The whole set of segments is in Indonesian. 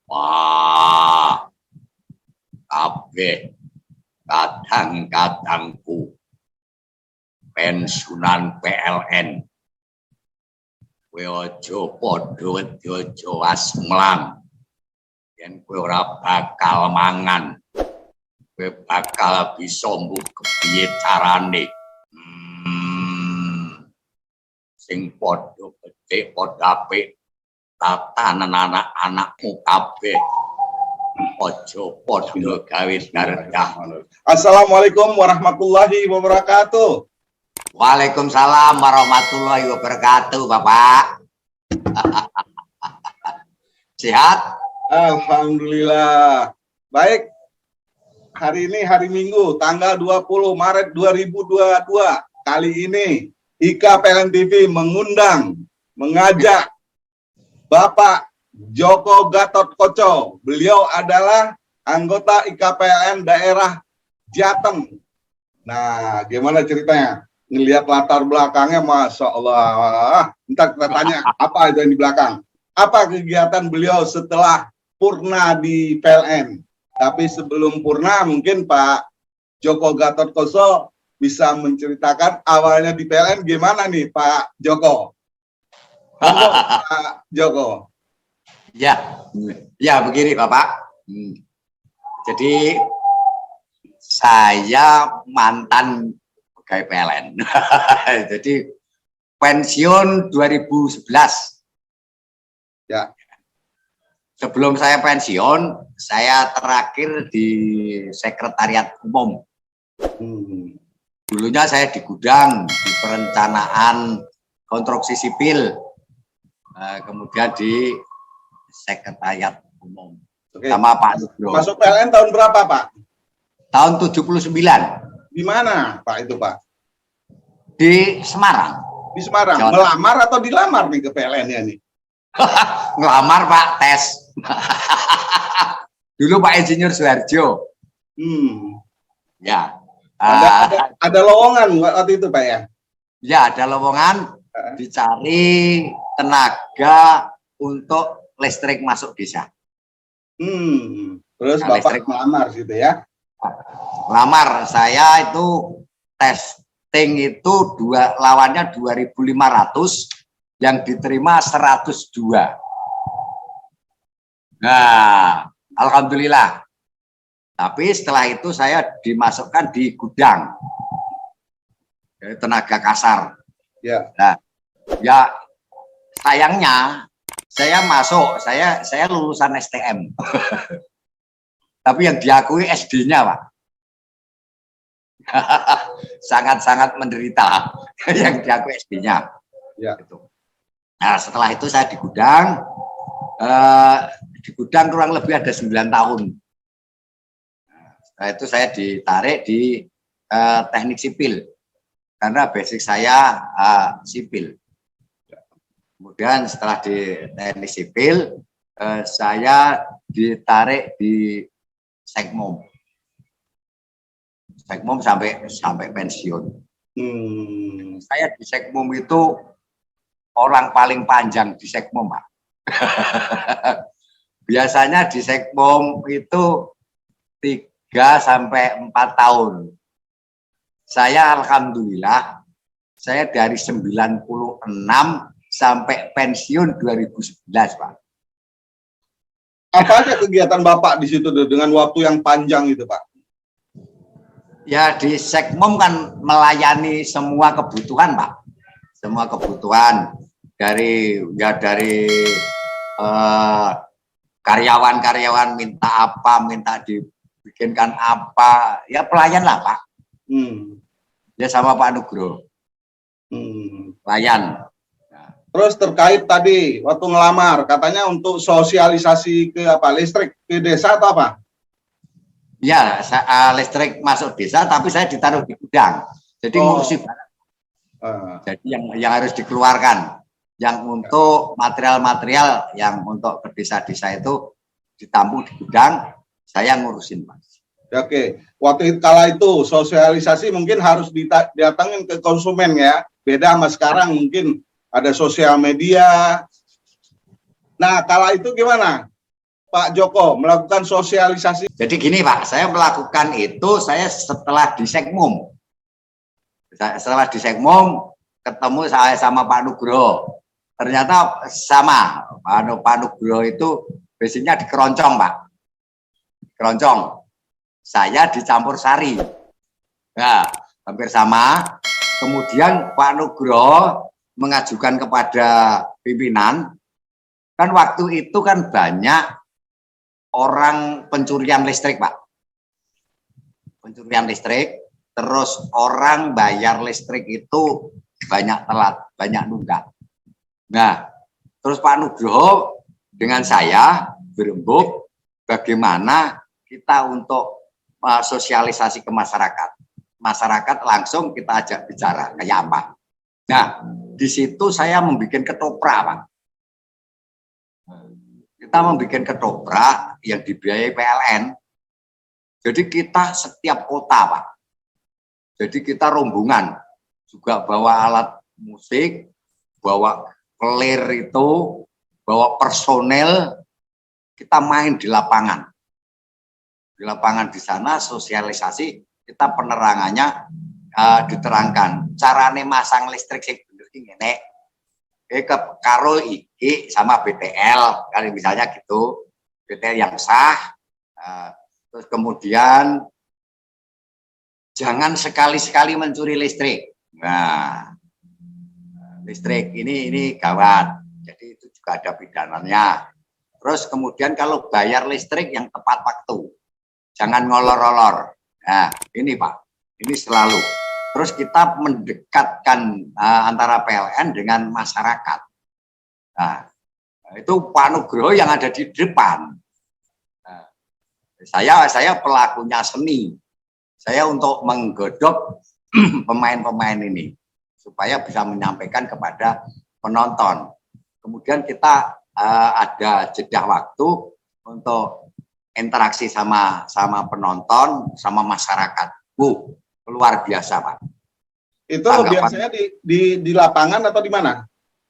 Wah, kabeh kadang-kadangku pensiunan PLN. Kowe aja padha wedi-aja asmlang. Yen kowe ora bakal mangan, kowe bakal bisa mbuh kepiye carane. Sing padha gedhe padha apik tatanan anak-anakmu kabeh. Aja padha gawe darah. Assalamualaikum warahmatullahi wabarakatuh. Waalaikumsalam warahmatullahi wabarakatuh, Bapak. Sehat? Alhamdulillah. Baik. Hari ini hari Minggu, tanggal 20 Maret 2022. Kali ini IKA PLN TV mengajak Bapak Joko Gatotkoco. Beliau adalah anggota IKA PLN daerah Jateng. Nah, gimana ceritanya? Ngelihat latar belakangnya, Masya Allah. Ntar kita tanya apa itu yang di belakang. Apa kegiatan beliau setelah purna di PLN. Tapi sebelum purna mungkin Pak Joko Gatotkoco bisa menceritakan awalnya di PLN gimana nih Pak Joko. Pak Joko. Ya begini Bapak. Jadi saya mantan pegawai PLN. Jadi pensiun 2011. Ya. Sebelum saya pensiun, saya terakhir di Sekretariat Umum. Dulunya saya di gudang, di perencanaan konstruksi sipil, kemudian di Sekretariat Umum. Oke. Sama Pak Nugro. Masuk PLN tahun berapa Pak? Tahun 79. Di mana Pak itu Pak? Di Semarang. Di Semarang. Jawa. Melamar atau dilamar nih ke PLN-nya nih? Ngelamar Pak, tes. Dulu Pak Insinyur Soeharjo. Ya. Ada lowongan waktu itu Pak ya? Ya, ada lowongan dicari tenaga untuk listrik masuk desa. Terus Nah, Bapak melamar gitu ya? Lamar saya itu testing itu lawannya 2.500, yang diterima 102. Nah, alhamdulillah. Tapi setelah itu saya dimasukkan di gudang, dari tenaga kasar. Ya. Nah, ya sayangnya saya masuk, saya lulusan STM. Tapi yang diakui SD-nya, Pak. Sangat-sangat menderita yang diakui SD-nya. Ya. Nah, setelah itu saya di gudang kurang lebih ada 9 tahun. Setelah itu saya ditarik di teknik sipil, karena basic saya sipil. Kemudian setelah di teknik sipil, saya ditarik di Sekmom. Sekmom sampai pensiun. Saya di Sekmom itu orang paling panjang di Sekmom, Pak. Biasanya di Sekmom itu 3 sampai 4 tahun. Saya alhamdulillah, saya dari 96 sampai pensiun 2011, Pak. Apa aja kegiatan Bapak di situ dengan waktu yang panjang itu, Pak? Ya, di Sekmom kan melayani semua kebutuhan, Pak. Semua kebutuhan dari karyawan-karyawan minta apa, minta dibikinkan apa, ya pelayan lah, Pak. Ya sama Pak Nugro. Pelayan. Terus terkait tadi waktu ngelamar, katanya untuk sosialisasi ke apa, listrik ke desa atau apa? Ya, listrik masuk desa, tapi saya ditaruh di gudang. Jadi ngurusi barang. Jadi yang harus dikeluarkan, yang untuk material-material yang untuk ke desa-desa itu ditampung di gudang, saya ngurusin, Mas. Oke, waktu kala itu sosialisasi mungkin harus didatangin ke konsumen ya. Beda sama sekarang mungkin ada sosial media. Nah, kala itu gimana? Pak Joko melakukan sosialisasi? Jadi gini Pak, saya melakukan itu saya setelah di Sekmum. Setelah di Sekmum ketemu saya sama Pak Nugroho. Ternyata sama Pak Nugroho itu basicnya di Keroncong Pak. Keroncong. Saya di Campur Sari. Ya, hampir sama. Kemudian Pak Nugroho mengajukan kepada pimpinan. Kan waktu itu kan banyak orang pencurian listrik, Pak. Pencurian listrik, terus orang bayar listrik itu banyak telat, banyak nunggak. Nah, terus Pak Nugroho dengan saya berembuk bagaimana kita untuk sosialisasi ke masyarakat. Masyarakat langsung kita ajak bicara kayak apa. Nah, di situ saya membuat ketoprak, Pak. Kita membuat ketoprak yang dibiayai PLN. Jadi kita setiap kota, Pak. Jadi kita rombongan juga bawa alat musik, bawa clear itu, bawa personel, kita main di lapangan. Di lapangan di sana sosialisasi, kita penerangannya diterangkan. Carane masang listrik sing bener iki ngene. Karo iki sama BTL, kali misalnya gitu, BTL yang sah. Terus kemudian jangan sekali-sekali mencuri listrik. Nah, listrik ini gawat. Jadi itu juga ada pidananya. Terus kemudian kalau bayar listrik yang tepat waktu, jangan ngolor-olor. Nah, ini Pak, ini selalu. Terus kita mendekatkan antara PLN dengan masyarakat. Nah, itu Pak Nugroho yang ada di depan. Nah, saya pelakunya seni. Saya untuk menggodok pemain-pemain ini supaya bisa menyampaikan kepada penonton. Kemudian kita ada jeda waktu untuk interaksi sama penonton, sama masyarakat. Luar biasa, Pak. Itu biasanya di lapangan atau di mana?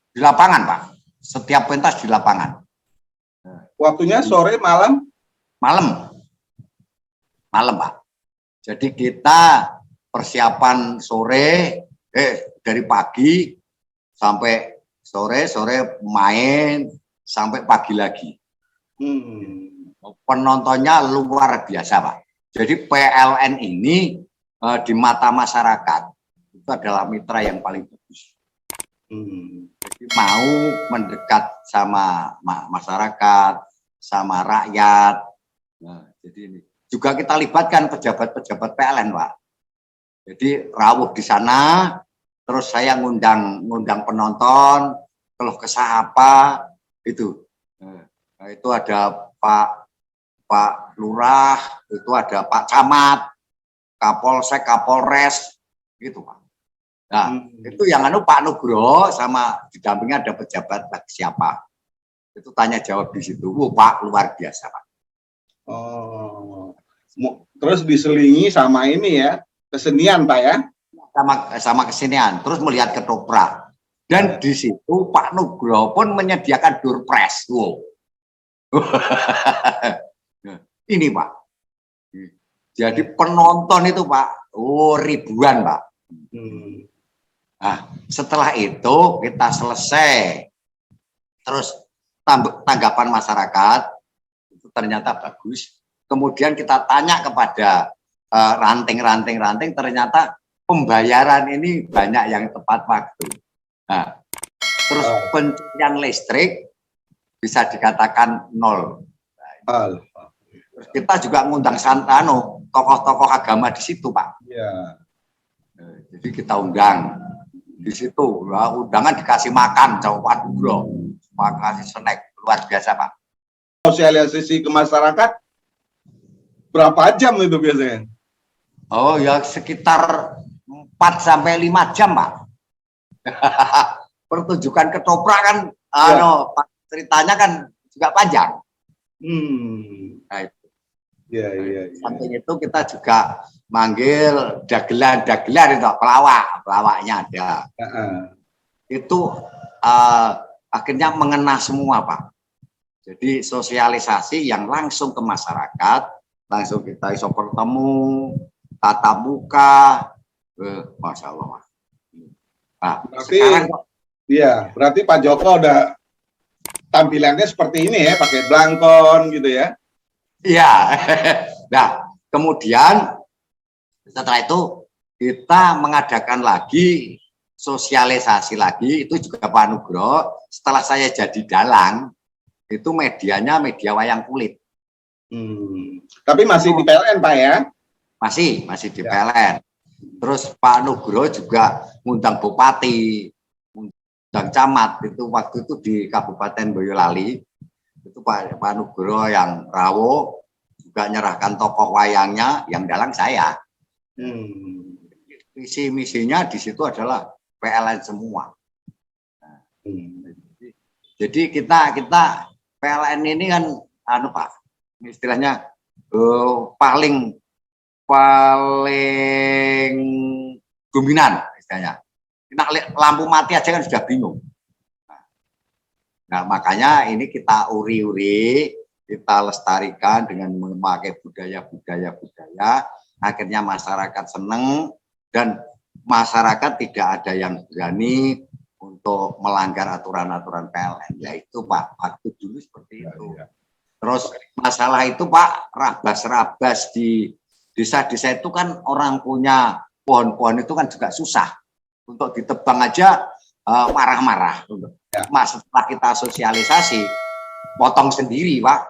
Di lapangan, Pak. Setiap pentas di lapangan. Waktunya sore, malam? Malam, Pak. Jadi kita persiapan sore, dari pagi sampai sore main sampai pagi lagi. Penontonnya luar biasa, Pak. Jadi PLN ini di mata masyarakat itu adalah mitra yang paling bagus. Jadi mau mendekat sama masyarakat, sama rakyat. Nah, jadi ini juga kita libatkan pejabat-pejabat PLN, Pak. Jadi rawuh di sana, terus saya ngundang penonton, keluh kesah apa itu. Nah, itu ada Pak Lurah, itu ada Pak Camat, Kapolsek, Kapolres, gitu Pak. Nah, itu yang Pak Nugroho sama didampingnya ada pejabat siapa. Itu tanya jawab di situ. Pak luar biasa Pak. Oh, terus diselingi sama ini ya, kesenian Pak ya? Sama kesenian, terus melihat ketoprak. Dan di situ Pak Nugroho pun menyediakan door prize. Ini Pak. Jadi penonton itu Pak, ribuan Pak. Nah, setelah itu kita selesai. Terus tanggapan masyarakat itu ternyata bagus. Kemudian kita tanya kepada ranting, ternyata pembayaran ini banyak yang tepat waktu. Nah, terus pencurian listrik bisa dikatakan 0. Terus kita juga ngundang santano, tokoh-tokoh agama di situ, Pak. Ya. Jadi kita undang di situ, undangan dikasih makan, Pak Nugroho, kasih snack, luar biasa, Pak. Sosialisasi ke masyarakat berapa jam itu biasanya? Oh ya sekitar 4 sampai 5 jam, Pak. Pertunjukan ketoprak kan, ceritanya kan juga panjang. Nah, itu. Ya. Samping itu kita juga manggil dagelan itu pelawaknya ada. Itu akhirnya mengena semua Pak. Jadi sosialisasi yang langsung ke masyarakat, langsung kita iso bertemu, tatap muka, Masya Allah. Nah, Berarti, sekarang iya, berarti Pak Joko udah tampilannya seperti ini ya, pakai blangkon gitu ya? iya. Nah, kemudian setelah itu kita mengadakan lagi sosialisasi lagi, itu juga Pak Nugroho. Setelah saya jadi dalang, itu medianya media wayang kulit. Tapi masih di PLN Pak ya? Masih di PLN. Terus Pak Nugroho juga ngundang bupati, ngundang camat, itu waktu itu di Kabupaten Boyolali, itu Pak Nugroho yang rawuh, juga nyerahkan tokoh wayangnya, yang dalang saya. Visi misinya di situ adalah PLN semua. Jadi kita PLN ini kan Pak, istilahnya paling dominan istilahnya. Nah, lampu mati aja kan sudah bingung. Nah, makanya ini kita uri-uri, kita lestarikan dengan memakai budaya, akhirnya masyarakat seneng dan masyarakat tidak ada yang berani untuk melanggar aturan-aturan PLN. Yaitu Pak, waktu dulu seperti itu. Terus masalah itu Pak, rabas-rabas di desa-desa itu kan orang punya pohon-pohon itu kan juga susah. Untuk ditebang aja marah-marah. Mas, setelah kita sosialisasi, potong sendiri Pak.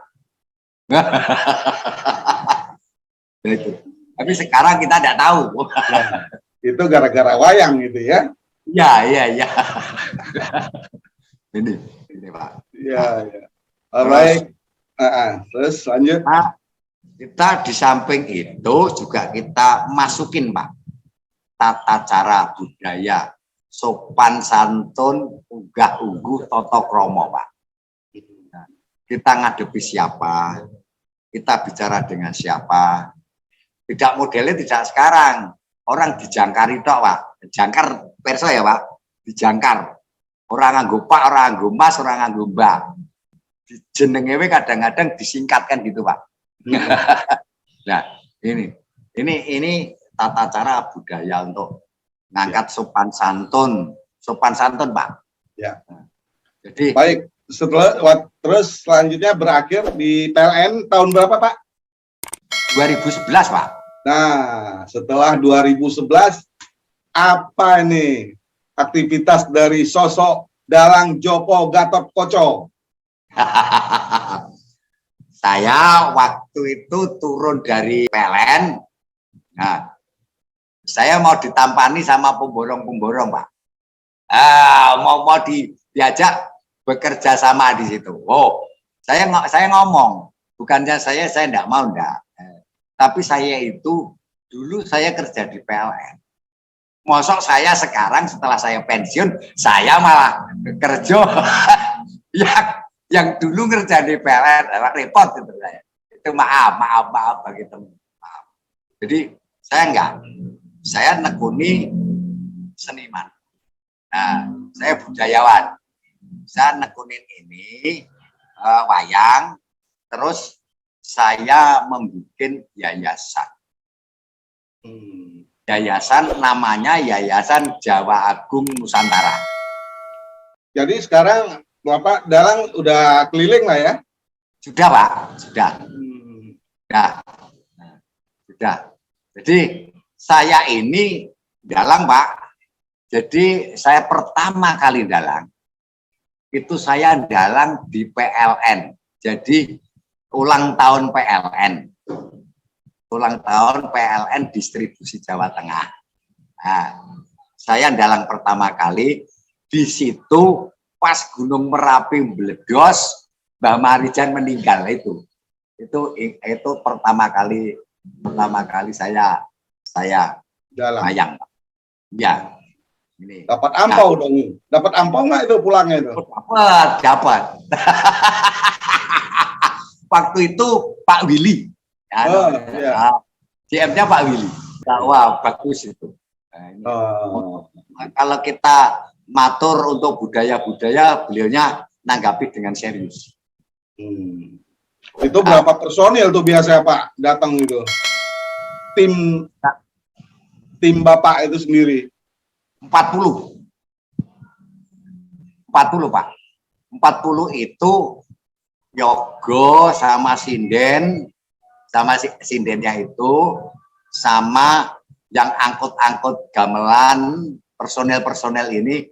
Tapi sekarang kita tidak tahu. Itu gara-gara wayang gitu ya? Iya. ini Pak. Iya. Alright. Terus lanjut. Nah, kita di samping itu juga kita masukin Pak tata cara budaya, sopan santun, unggah ungguh, toto kromo Pak. Nah, kita ngadepi siapa, kita bicara dengan siapa. Tidak modelnya tidak sekarang. Orang dijangkari tok Pak. Jangkar perso ya Pak. Dijangkar. Orang nganggo Pak, orang nganggo Mas, orang nganggo Mbak. Jenengewe kadang-kadang disingkatkan gitu Pak. Nah, ini tata cara budaya untuk ngangkat sopan santun Pak. Ya. Jadi baik, terus selanjutnya berakhir di PLN tahun berapa Pak? 2011 Pak. Nah, setelah 2011 apa ini aktivitas dari sosok dalang Joko Gatotkoco? Saya waktu itu turun dari PLN. Nah, saya mau ditampani sama pemborong-pemborong, Pak. Mau diajak bekerja sama di situ. Oh, saya ngomong, bukannya saya enggak mau enggak. Tapi saya itu dulu saya kerja di PLN. Mosok saya sekarang setelah saya pensiun, saya malah kerja yang dulu kerja di PLN, repot itu saya. Itu maaf bagi teman. Jadi saya enggak, saya nekuni seniman. Nah, saya budayawan. Saya nekunin ini wayang, terus saya membuat yayasan. Yayasan namanya Yayasan Jawa Agung Nusantara. Jadi sekarang Bapak dalang udah keliling lah ya? Sudah Pak, sudah. Sudah. Jadi saya ini dalang Pak. Jadi saya pertama kali dalang. Itu saya dalang di PLN. Jadi ulang tahun PLN distribusi Jawa Tengah. Nah, saya dalang pertama kali di situ pas Gunung Merapi meledos, Mbah Marijan meninggal itu pertama kali saya dalang. wayang. Ya. Ini. Dapat ampau dong. Dapat ampau nggak itu pulangnya itu? Dapat. Waktu itu Pak Willy. GM-nya Pak Willy. Wah, bagus itu. Kalau kita matur untuk budaya-budaya, beliaunya nanggapi dengan serius. Itu berapa personil tuh biasanya Pak datang itu? Tim Bapak itu sendiri? 40 Pak. 40 itu Yogo sama sinden, sama sindennya itu, sama yang angkut-angkut gamelan, personel-personel ini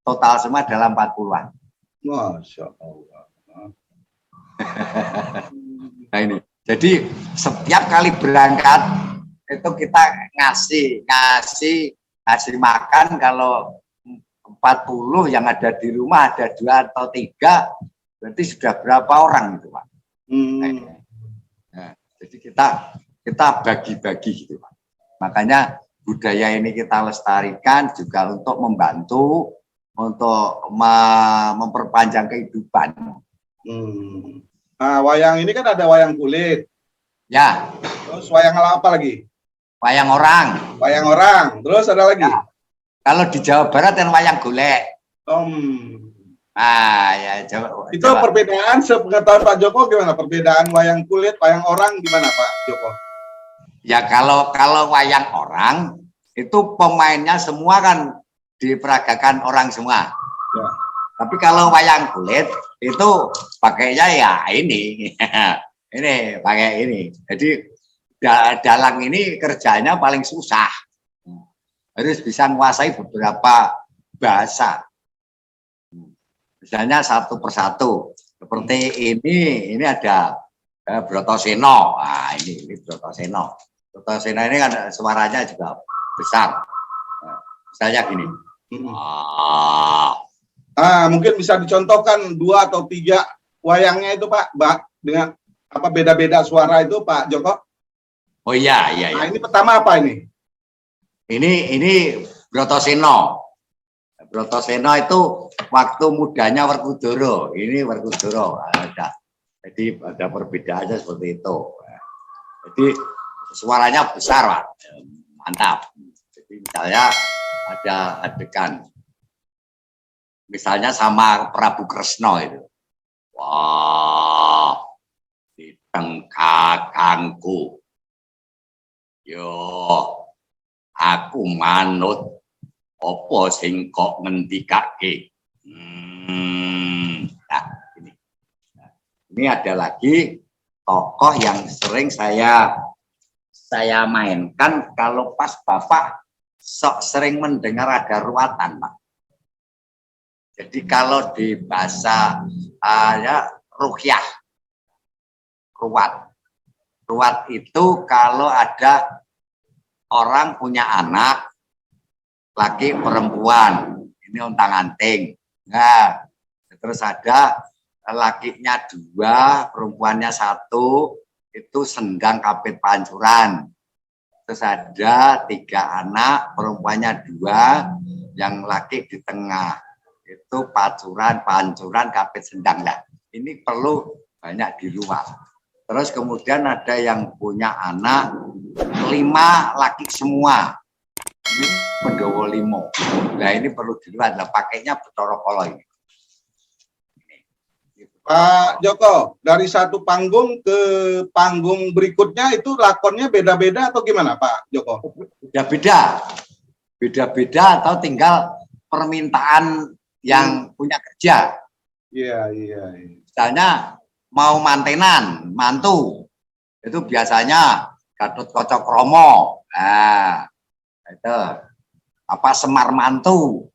total semua dalam 40-an. Masya Allah. Nah ini, jadi setiap kali berangkat itu kita ngasih makan. Kalau 40 yang ada di rumah ada 2 atau 3, berarti sudah berapa orang itu Pak. Nah, jadi kita bagi-bagi gitu Pak. Makanya budaya ini kita lestarikan juga untuk membantu untuk memperpanjang kehidupan. Nah, wayang ini kan ada wayang kulit. Ya. Terus wayang apa lagi? Wayang orang. Wayang orang. Terus ada lagi? Ya. Kalau di Jawa Barat yang wayang golek. Nah, ya itu perbedaan sepengetahuan Pak Joko gimana? Perbedaan wayang kulit, wayang orang gimana Pak Joko? Ya kalau wayang orang itu pemainnya semua kan diperagakan orang semua. Ya. Tapi kalau wayang kulit itu pakainya ya ini, ini pakai ini. Jadi dalang ini kerjanya paling susah. Harus bisa menguasai beberapa bahasa. Misalnya satu persatu. Seperti ini ada Brotoseno. Nah, ini Brotoseno. Brotoseno ini kan suaranya juga besar. Misalnya gini. Mungkin bisa dicontohkan 2 atau 3 wayangnya itu Pak, dengan apa beda-beda suara itu Pak Joko? Oh iya. Nah, ini pertama apa ini? Ini Brotoseno. Brotoseno itu waktu mudanya Werkudara. Ini Werkudara. Jadi ada perbedaannya seperti itu. Jadi suaranya besar Pak. Mantap. Jadi misalnya ada adegan. Misalnya sama Prabu Kresna itu. Wah, diteng kakangku. Yo, aku manut apa sing kok ngendikake. Nah, ini ada lagi tokoh yang sering saya mainkan kalau pas Bapak sering mendengar ada ruatan, Pak. Jadi kalau di bahasa ruqyah, ruwat itu kalau ada orang punya anak laki perempuan, ini untang-anting. Nah, terus ada lakinya 2, perempuannya 1, itu sendang kapit pancuran. Terus ada 3 anak, perempuannya 2, yang laki di tengah. Itu pancuran kapit sendang lah. Ini perlu banyak di luar. Terus kemudian ada yang punya anak 5 laki semua. Ini Pendowo Limo. Nah ini perlu di luar. Nah, pakainya Bathara Kala ini. Pak Joko, dari satu panggung ke panggung berikutnya itu lakonnya beda-beda atau gimana Pak Joko? Beda-beda atau tinggal permintaan yang punya kerja. Iya. Misalnya mau mantenan, mantu, itu biasanya Gatotkaca-krama. Nah, itu apa Semar mantu.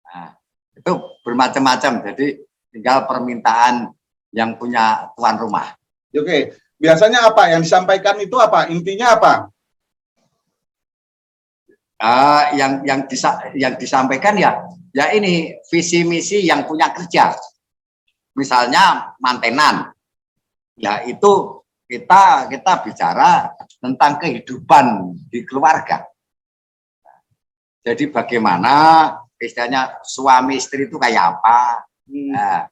Nah, itu bermacam-macam. Jadi tinggal permintaan yang punya tuan rumah. Oke, biasanya apa yang disampaikan itu apa? Intinya apa? Yang disampaikan ya ini visi misi yang punya kerja. Misalnya mantenan, ya itu kita bicara tentang kehidupan di keluarga. Jadi bagaimana istilahnya suami istri itu kayak apa? Nah,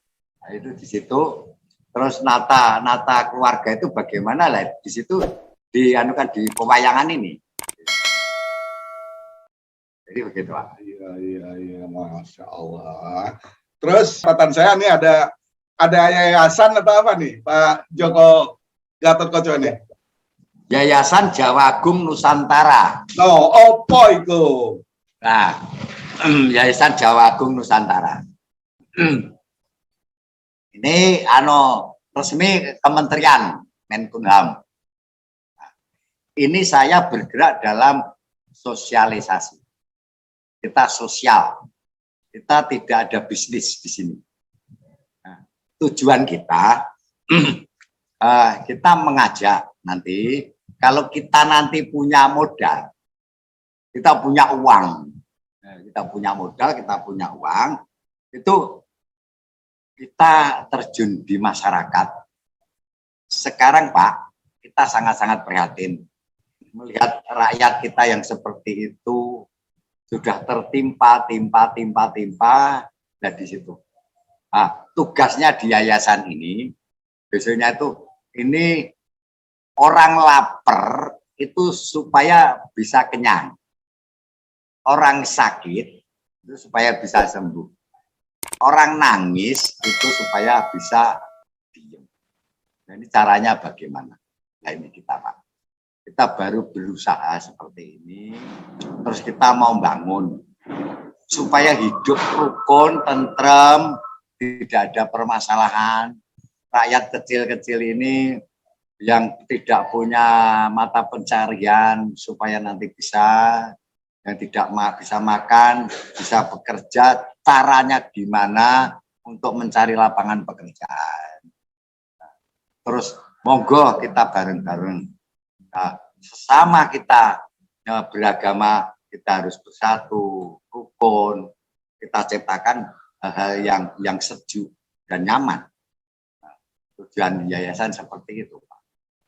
itu di situ. Terus nata keluarga itu bagaimana lah? Di situ dianukan di pewayangan ini. Jadi begitu Pak. Iya, Masya Allah. Terus catatan saya ini ada ada yayasan atau apa nih Pak Joko Gatotkoco ini? Yayasan Jawa Agung Nusantara. No, opo itu? Nah, Yayasan Jawa Agung Nusantara. Ini resmi Kementerian Menkumham. Ini saya bergerak dalam sosialisasi. Kita sosial. Kita tidak ada bisnis di sini. Nah, tujuan kita, kita mengajak nanti, kalau kita nanti punya modal, kita punya uang, kita punya modal, kita punya uang, itu kita terjun di masyarakat. Sekarang Pak, kita sangat-sangat prihatin melihat rakyat kita yang seperti itu sudah tertimpa, nah di situ. Nah, tugasnya di yayasan ini, biasanya itu ini orang lapar itu supaya bisa kenyang, orang sakit itu supaya bisa sembuh, orang nangis itu supaya bisa diam. Nah, ini caranya bagaimana? Nah ini kita Pak. Kita baru berusaha seperti ini, terus kita mau bangun supaya hidup rukun, tentrem, tidak ada permasalahan. Rakyat kecil-kecil ini yang tidak punya mata pencarian supaya nanti bisa, yang tidak bisa makan, bisa bekerja, caranya gimana untuk mencari lapangan pekerjaan. Terus monggo kita bareng-bareng. Nah, sesama kita beragama, kita harus bersatu, rukun, kita ciptakan hal-hal yang sejuk dan nyaman. Nah, tujuan yayasan seperti itu, Pak.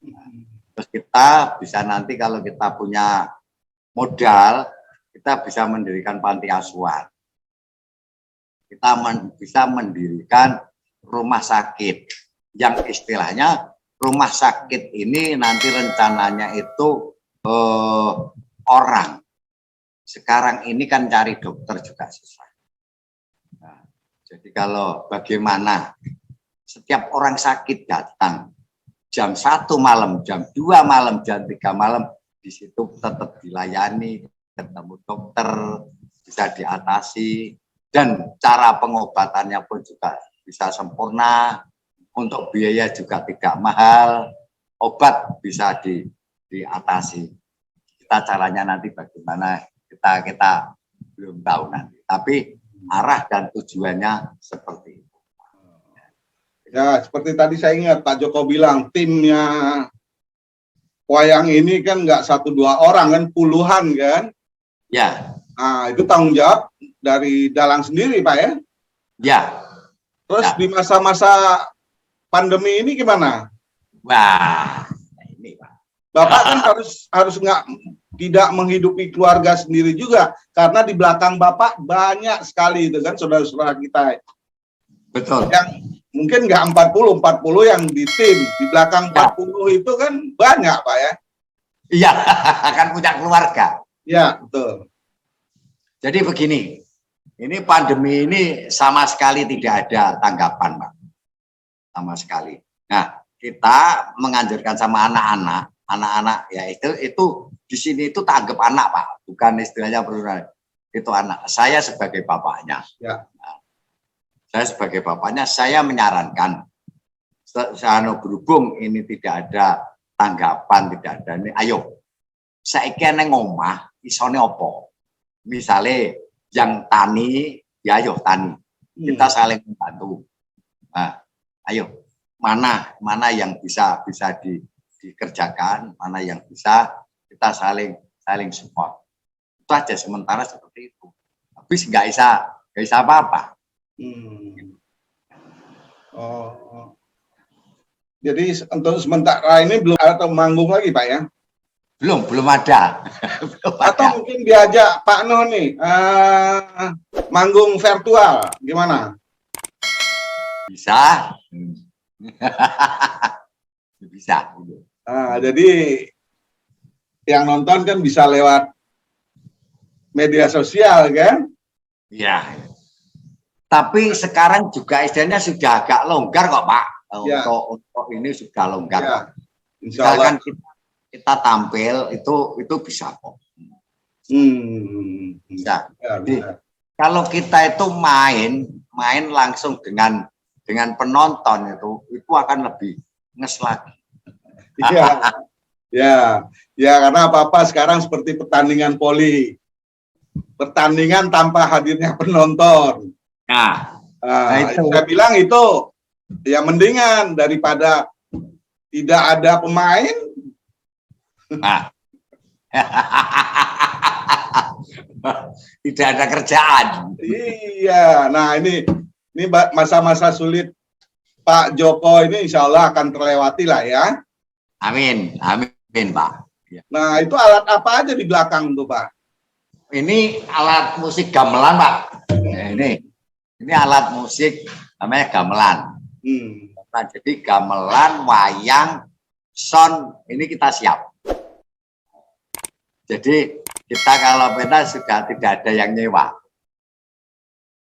Nah, terus kita bisa nanti kalau kita punya modal, kita bisa mendirikan panti asuhan. Kita bisa mendirikan rumah sakit yang istilahnya rumah sakit ini nanti rencananya itu orang. Sekarang ini kan cari dokter juga susah. Nah, jadi kalau bagaimana setiap orang sakit datang jam 1 malam, jam 2 malam, jam 3 malam, di situ tetap dilayani, ketemu dokter, bisa diatasi, dan cara pengobatannya pun juga bisa sempurna. Untuk biaya juga tidak mahal, obat bisa diatasi. Kita caranya nanti bagaimana kita belum tahu nanti, tapi arah dan tujuannya seperti itu. Ya, seperti tadi saya ingat Pak Joko bilang timnya wayang ini kan nggak 1-2 orang kan, puluhan kan? Ya. Nah, itu tanggung jawab dari Dalang sendiri Pak ya? Ya. Terus ya. Di masa-masa pandemi ini gimana? Wah, ini Pak. Bapak kan harus tidak menghidupi keluarga sendiri juga, karena di belakang Bapak banyak sekali itu kan saudara-saudara kita. Betul. Yang mungkin nggak 40 yang di tim, di belakang 40 itu kan banyak Pak ya? Iya, akan punya keluarga. Ya, betul. Jadi begini, ini pandemi ini sama sekali tidak ada tanggapan Pak. Sama sekali. Nah, kita menganjurkan sama anak-anak ya itu di sini itu tanggap anak Pak, bukan istilahnya perundungan. Itu anak. Saya sebagai bapaknya. Ya. Nah, saya sebagai bapaknya, saya menyarankan berhubung ini tidak ada tanggapan, tidak ada ini, ayo saiki nang omah isone opo? Misalnya yang tani, ya ayo tani. Kita saling membantu. Nah, ayo mana yang bisa dikerjakan, mana yang bisa kita saling support. Itu aja sementara seperti itu. Habis nggak bisa apa-apa. Oh. Jadi untuk sementara ini belum ada manggung lagi Pak ya? Belum ada. Atau mungkin diajak Pak Noh nih manggung virtual gimana? Bisa. Bisa. Nah, jadi yang nonton kan bisa lewat media sosial kan? Iya. Tapi sekarang juga istilahnya sudah agak longgar kok Pak. Ya. Untuk ini sudah longgar. Ya. Insya Allah. Misalkan kita tampil itu bisa kok. Bisa. Ya, Jadi bisa. kalau kita itu main langsung dengan penonton itu akan lebih nges lagi. Iya. Ya, karena apa-apa sekarang seperti pertandingan voli. Pertandingan tanpa hadirnya penonton. Nah itu. Saya bilang itu ya mendingan daripada tidak ada pemain. Nah. Tidak ada kerjaan. Iya, nah ini masa-masa sulit Pak Joko ini insya Allah akan terlewati lah ya. Amin, amin Pak. Nah itu alat apa aja di belakang tuh Pak? Ini alat musik gamelan Pak. Ini alat musik namanya gamelan. Nah, jadi gamelan, wayang, sound ini kita siap. Jadi kita kalau peta sudah tidak ada yang nyewa.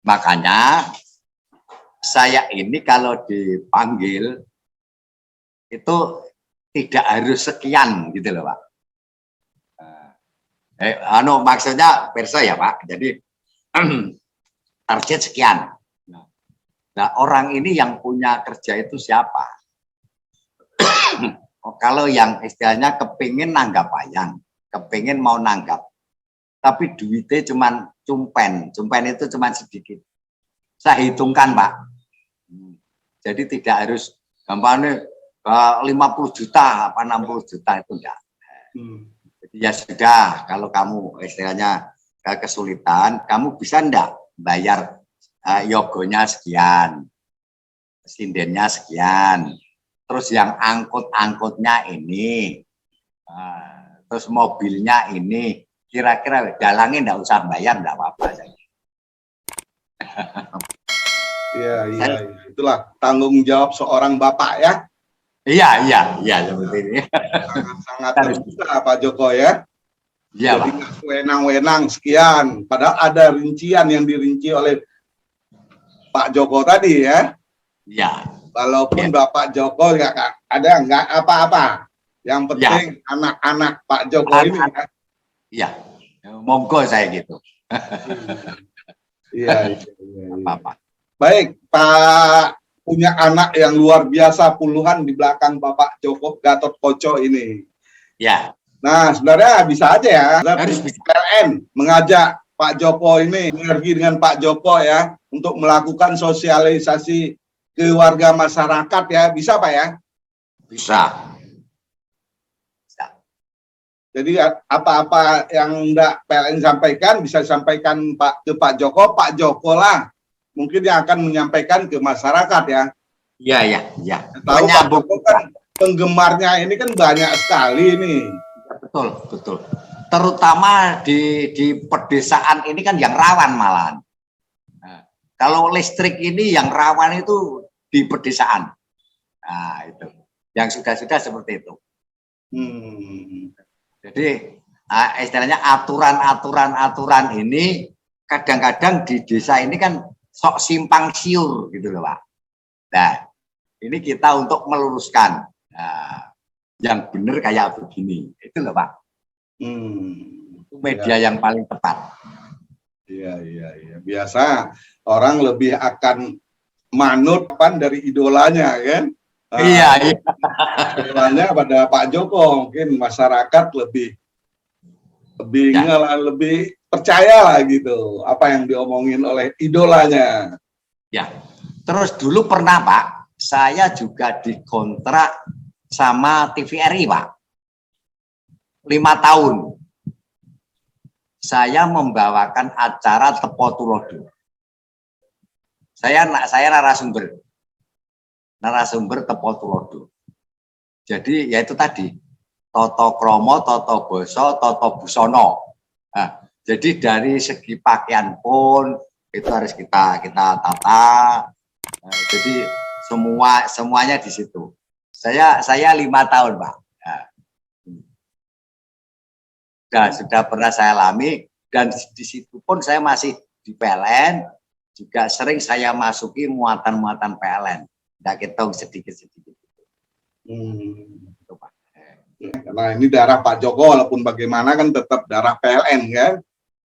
Makanya saya ini kalau dipanggil itu tidak harus sekian gitu loh Pak. Maksudnya perso ya Pak. Jadi target sekian. Nah orang ini yang punya kerja itu siapa? Kalau yang istilahnya kepingin nanggap wayang, kepingin mau nanggap, tapi duitnya cuman cumpen itu cuman sedikit. Saya hitungkan Pak. Jadi tidak harus gampangnya 50 juta apa 60 juta itu enggak. Jadi ya sudah, kalau kamu istilahnya kesulitan, kamu bisa enggak bayar yogonya sekian, sindennya sekian, terus yang angkut-angkutnya ini, terus mobilnya ini, kira-kira dalangnya enggak usah bayar, enggak apa-apa. Iya, itulah tanggung jawab seorang bapak ya. Iya seperti ini. Sangat terbuka Pak Joko ya. Iya Jadi Pak. wenang-wenang sekian, padahal ada rincian yang dirinci oleh Pak Joko tadi ya. Iya. Walaupun Bapak Joko nggak apa-apa. Yang penting anak-anak Pak Joko ini ya. Iya. Monggo saya gitu. Iya. Apa-apa. Baik, Pak punya anak yang luar biasa puluhan di belakang Bapak Joko Gatot Koco ini. Ya. Nah, sebenarnya bisa aja ya. Harus bisa. PLN mengajak Pak Joko ini sinergi dengan Pak Joko ya untuk melakukan sosialisasi ke warga masyarakat ya. Bisa Pak ya? Bisa. Jadi apa-apa yang enggak PLN sampaikan bisa disampaikan ke Pak Joko lah mungkin yang akan menyampaikan ke masyarakat ya. Iya. Tahu Pak Joko kan penggemarnya ini kan banyak sekali nih. Betul. Terutama di pedesaan ini kan yang rawan malahan. Nah, kalau listrik ini yang rawan itu di pedesaan. Nah, itu. Yang sudah seperti itu. Jadi istilahnya aturan ini kadang-kadang di desa ini kan sok simpang siur gitu loh Pak. Nah, ini kita untuk meluruskan yang benar kayak begini. Itu loh Pak. Itu media yang paling tepat. Iya. Biasa orang lebih akan manut dari idolanya kan. Iya. Idolanya pada Pak Joko, mungkin masyarakat lebih percaya lah gitu apa yang diomongin oleh idolanya. Ya. Terus dulu pernah Pak, saya juga dikontrak sama TVRI Pak. 5 tahun. Saya membawakan acara Tepo Tulodo. Saya narasumber Tepo Tulodo. Jadi ya itu tadi Toto Kromo, Toto Boso, Toto Busono. Nah, jadi dari segi pakaian pun itu harus kita tata. Nah, jadi semuanya di situ. Saya 5 tahun Pak. Sudah pernah saya alami dan di situ pun saya masih di PLN. juga sering saya masuki muatan-muatan PLN. Tidak hitung sedikit-sedikit. Itu, Pak. Karena ini darah Pak Joko, walaupun bagaimana kan tetap darah PLN kan?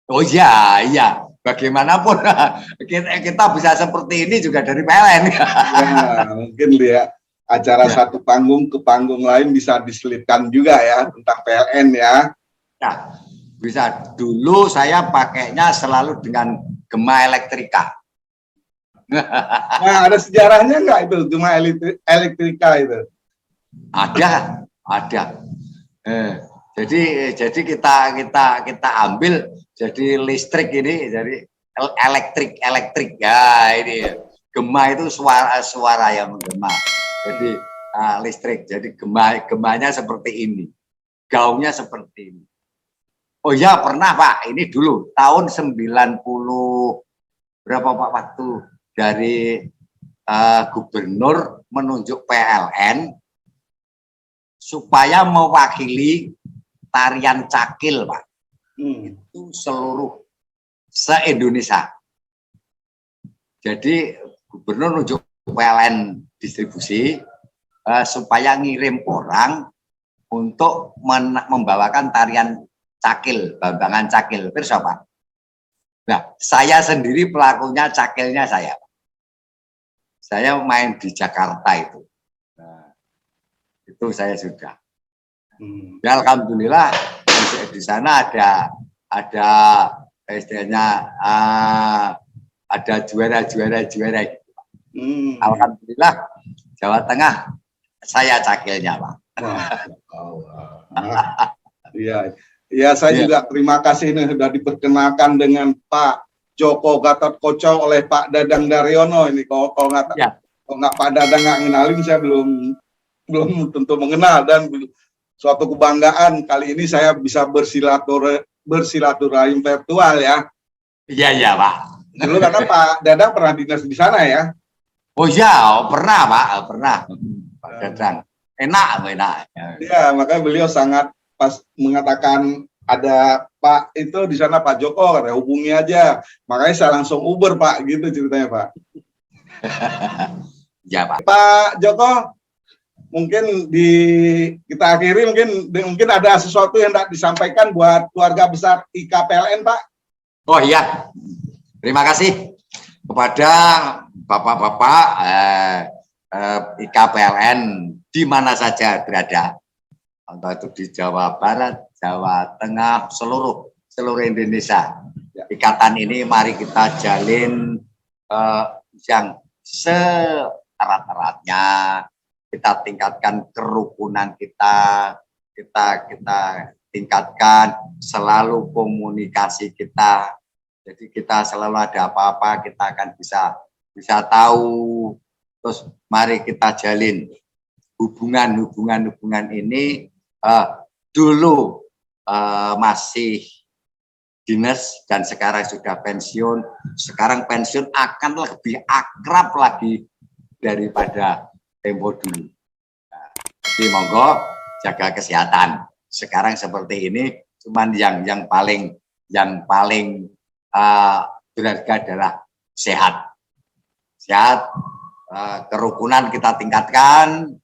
Oh iya, iya. Bagaimanapun kita bisa seperti ini juga dari PLN. Ya, mungkin lihat acara satu panggung ke panggung lain bisa diselipkan juga ya tentang PLN ya. Ya, bisa. Dulu saya pakainya selalu dengan gema elektrika. Nah, ada sejarahnya nggak itu gema elektrika itu? Ada. Jadi kita ambil jadi listrik ini, jadi elektrik ya ini gema itu suara yang menggema. Jadi listrik. Jadi gemanya seperti ini, gaungnya seperti ini. Oh ya pernah Pak, ini dulu tahun 90 berapa Pak waktu dari gubernur menunjuk PLN supaya mewakili tarian cakil Pak. Itu seluruh se-Indonesia. Jadi gubernur nunjuk PLN distribusi supaya ngirim orang untuk membawakan tarian cakil, bambangan cakil. Pirsa Pak. Nah, saya sendiri pelakunya cakilnya saya. Saya main di Jakarta itu. Nah, itu saya sudah. Ya, alhamdulillah di sana ada istilahnya ada juara gitu. Alhamdulillah Jawa Tengah saya cakilnya Pak. Iya, ya saya juga terima kasih nih sudah diperkenalkan dengan Pak Joko Gatotkoco oleh Pak Dadang Daryono ini. Kalau nggak Pak Dadang nggak ngenalin, saya belum tentu mengenal, dan suatu kebanggaan kali ini saya bisa bersilaturahim virtual ya. Iya Pak. Dulu karena Pak Dadang pernah dinas di sana ya. Oh iya, pernah Pak, pernah. Pak Dadang. Enak. Iya, makanya beliau sangat pas mengatakan ada Pak itu di sana Pak Joko, katanya hubungi aja. Makanya saya langsung Uber Pak, gitu ceritanya Pak. Ya Pak. Pak Joko, mungkin kita akhiri, mungkin ada sesuatu yang tidak disampaikan buat keluarga besar IKPLN Pak. Oh iya, terima kasih kepada bapak-bapak IKPLN di mana saja berada, entah itu di Jawa Barat, Jawa Tengah, seluruh Indonesia. Ikatan ini mari kita jalin yang seerat-eratnya, kita tingkatkan kerukunan kita tingkatkan selalu komunikasi kita. Jadi kita selalu ada apa-apa kita akan bisa tahu. Terus mari kita jalin hubungan ini. Dulu masih dinas dan sekarang sudah pensiun. Sekarang pensiun akan lebih akrab lagi daripada tempo dulu. Jadi monggo jaga kesehatan. Sekarang seperti ini, cuman yang paling berharga adalah sehat. Kerukunan kita tingkatkan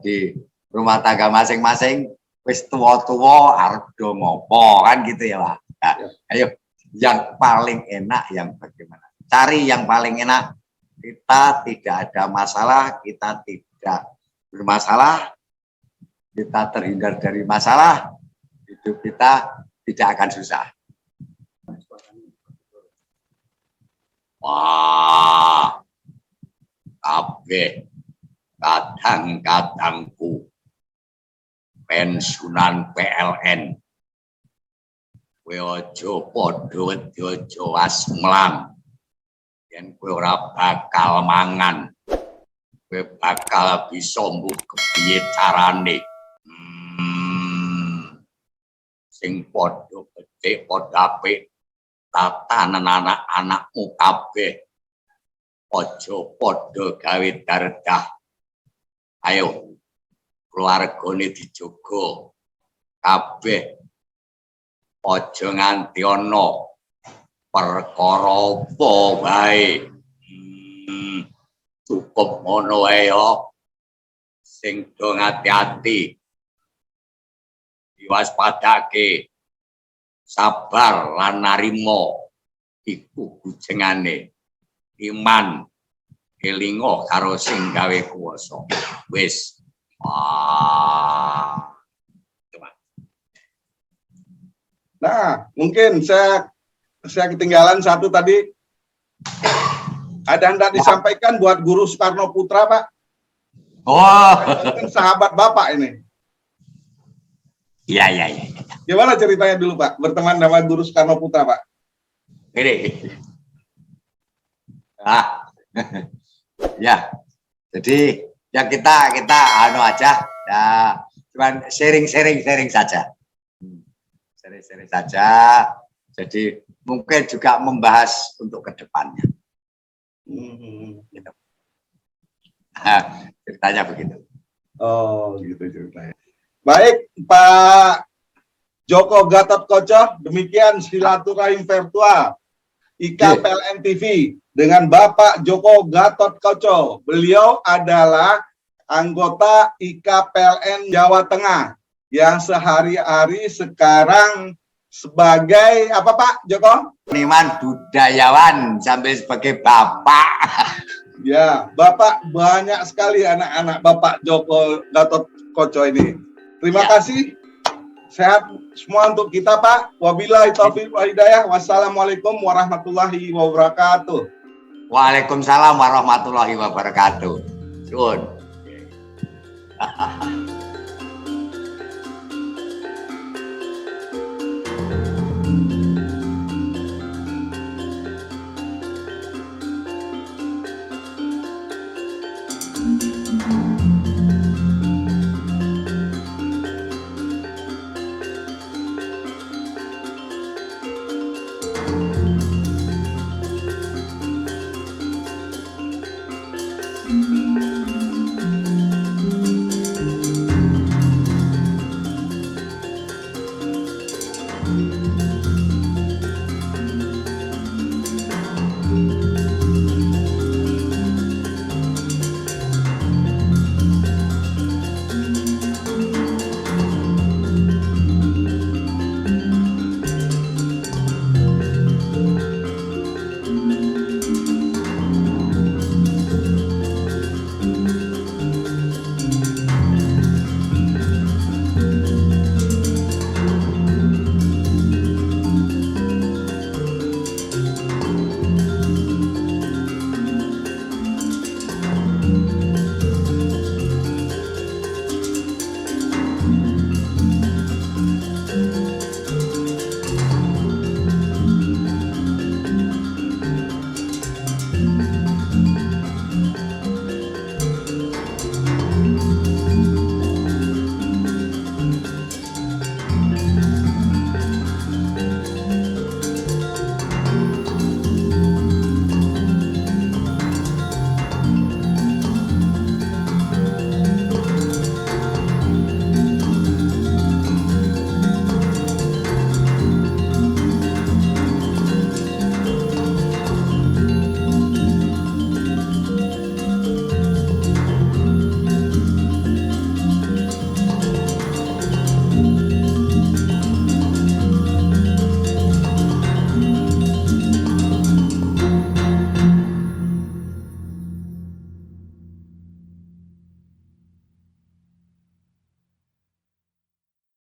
di rumah tangga masing-masing. Wis tua-tua arep do ngopo kan gitu ya Pak. Nah, ayo yang paling enak yang bagaimana? Cari yang paling enak. Kita tidak ada masalah, kita tidak bermasalah, kita terhindar dari masalah, hidup kita tidak akan susah. Wah, kabeh kadang-kadangku pensiunan PLN, kowe aja padha aja asmlang, yen kowe ora bakal mangan, kowe bakal bisa mbuh kepiye carane. Sing padha becik padha apik, tatanan anak-anakmu kabeh aja padha gawe dardah. Ayo keluargane dijogo kabeh, aja nganti ana perkara apa bae. Cukup ngono ae yo. Sing do ngati-ati. Diwaspadake. Sabar lan narimo iku bujengane. Iman elingo karo sing gawe kuwasa. Wis. Nah, mungkin saya ketinggalan satu tadi. Ada hendak disampaikan buat Guru Soekarno Putra, Pak? Oh, Kan sahabat Bapak ini. iya. Gimana ceritanya dulu, Pak? Berteman sama Guru Soekarno Putra, Pak? Ini. Ya. Jadi ya kita anu aja. Ya, cuman sharing saja. Sharing saja. Jadi mungkin juga membahas untuk kedepannya. Gitu. Ceritanya begitu. Oh, gitu ceritanya. Baik, Pak Joko Gatotkoco, demikian silaturahim virtual IKPLN TV dengan Bapak Joko Gatotkoco. Beliau adalah anggota IKPLN Jawa Tengah yang sehari-hari sekarang sebagai apa, Pak Joko? Seniman budayawan sambil sebagai bapak. Ya, Bapak banyak sekali anak-anak Bapak Joko Gatotkoco ini. Terima kasih. Sehat semua untuk kita, Pak. Wabillahi taufiq wal hidayah. Wassalamualaikum warahmatullahi wabarakatuh. Waalaikumsalam warahmatullahi wabarakatuh. Sun.